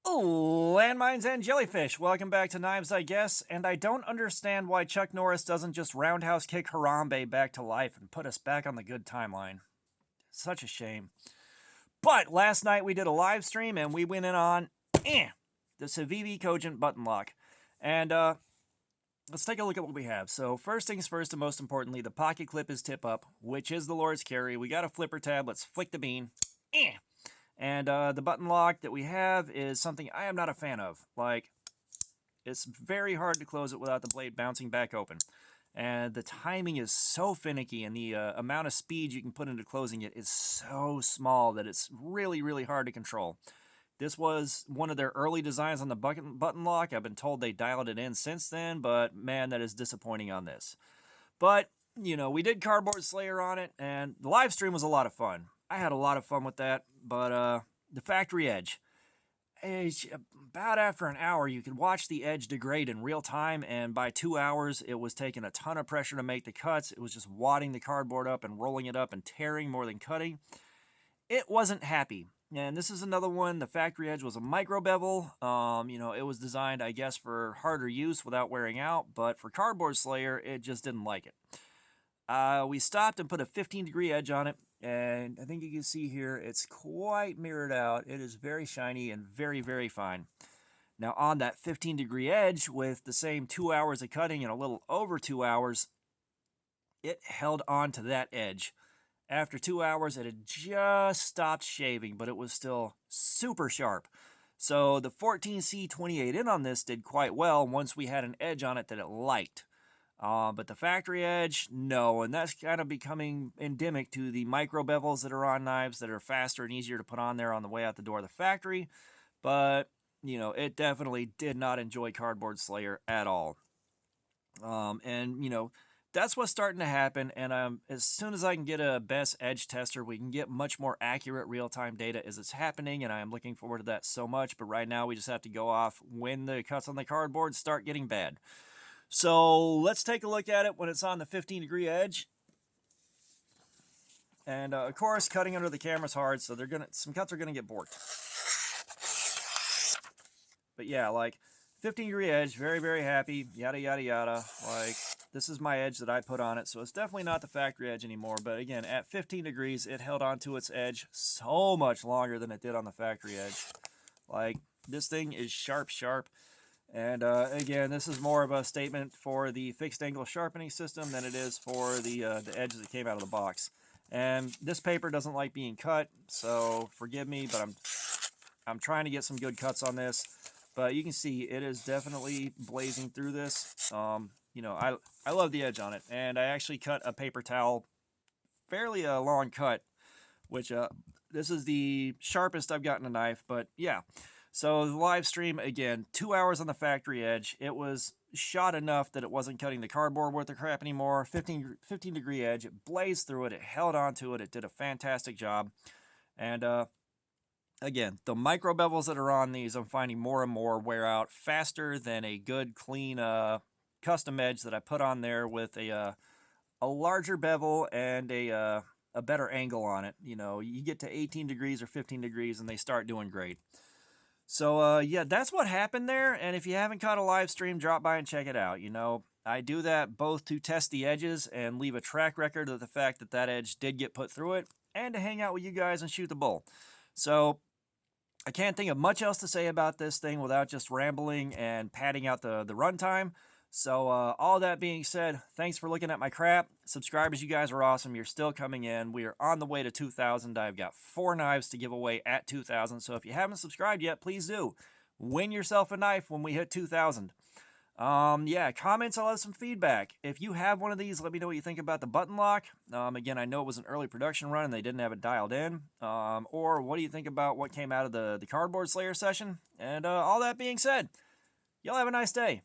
Ooh, landmines and jellyfish. Welcome back to Knives, I guess. And I don't understand why Chuck Norris doesn't just roundhouse kick Harambe back to life and put us back on the good timeline. Such a shame. But last night we did a live stream and we went in on the Civivi Cogent button lock. And let's take a look at what we have. So first things first, and most importantly, the pocket clip is tip up, which is the Lord's carry. We got a flipper tab. Let's flick the bean. And the button lock that we have is something I am not a fan of. Like, it's very hard to close it without the blade bouncing back open. And the timing is so finicky, and the amount of speed you can put into closing it is so small that it's really, really hard to control. This was one of their early designs on the button lock. I've been told they dialed it in since then, but man, that is disappointing on this. But, you know, we did Cardboard Slayer on it, and the live stream was a lot of fun. I had a lot of fun with that, but the factory edge, about after an hour, you could watch the edge degrade in real time, and by 2 hours, it was taking a ton of pressure to make the cuts. It was just wadding the cardboard up and rolling it up and tearing more than cutting. It wasn't happy. And this is another one. The factory edge was a micro bevel. You know, it was designed, I guess, for harder use without wearing out, but for Cardboard Slayer, it just didn't like it. We stopped and put a 15-degree edge on it, and I think you can see here it's quite mirrored out. It is very shiny and very, very fine. Now on that 15-degree edge with the same 2 hours of cutting and a little over 2 hours, it held on to that edge. After 2 hours, it had just stopped shaving, but it was still super sharp. So the 14C28 in on this did quite well once we had an edge on it that it liked. But the factory edge, no, and that's kind of becoming endemic to the micro bevels that are on knives that are faster and easier to put on there on the way out the door of the factory. But, you know, it definitely did not enjoy Cardboard Slayer at all. And, you know, that's what's starting to happen, and as soon as I can get a best edge tester, we can get much more accurate real-time data as it's happening, and I am looking forward to that so much. But right now, we just have to go off when the cuts on the cardboard start getting bad. So let's take a look at it when it's on the 15-degree edge. And of course, cutting under the camera is hard, so some cuts are gonna get borked. But yeah, like 15-degree edge, very, very happy, yada, yada, yada. Like, this is my edge that I put on it, so it's definitely not the factory edge anymore. But again, at 15 degrees, it held on to its edge so much longer than it did on the factory edge. Like, this thing is sharp, sharp. And again, this is more of a statement for the fixed angle sharpening system than it is for the edge that came out of the box. And this paper doesn't like being cut, so forgive me, but I'm trying to get some good cuts on this. But you can see it is definitely blazing through this. You know, I love the edge on it, and I actually cut a paper towel, fairly a long cut, which this is the sharpest I've gotten a knife. But yeah. So the live stream, again, 2 hours on the factory edge. It was shot enough that it wasn't cutting the cardboard worth of crap anymore. 15-degree edge. It blazed through it. It held onto it. It did a fantastic job. And again, the micro bevels that are on these, I'm finding more and more wear out faster than a good, clean custom edge that I put on there with a larger bevel and a better angle on it. You know, you get to 18 degrees or 15 degrees and they start doing great. So, yeah, that's what happened there, and if you haven't caught a live stream, drop by and check it out. You know, I do that both to test the edges and leave a track record of the fact that that edge did get put through it, and to hang out with you guys and shoot the bull. So, I can't think of much else to say about this thing without just rambling and padding out the runtime. So, all that being said, thanks for looking at my crap. Subscribers, you guys are awesome. You're still coming in. We are on the way to 2,000. I've got 4 knives to give away at 2,000. So if you haven't subscribed yet, please do. Win yourself a knife when we hit 2,000. Yeah, comments, I'll have some feedback. If you have one of these, let me know what you think about the button lock. Again, I know it was an early production run and they didn't have it dialed in. Or what do you think about what came out of the Cardboard Slayer session? And all that being said, y'all have a nice day.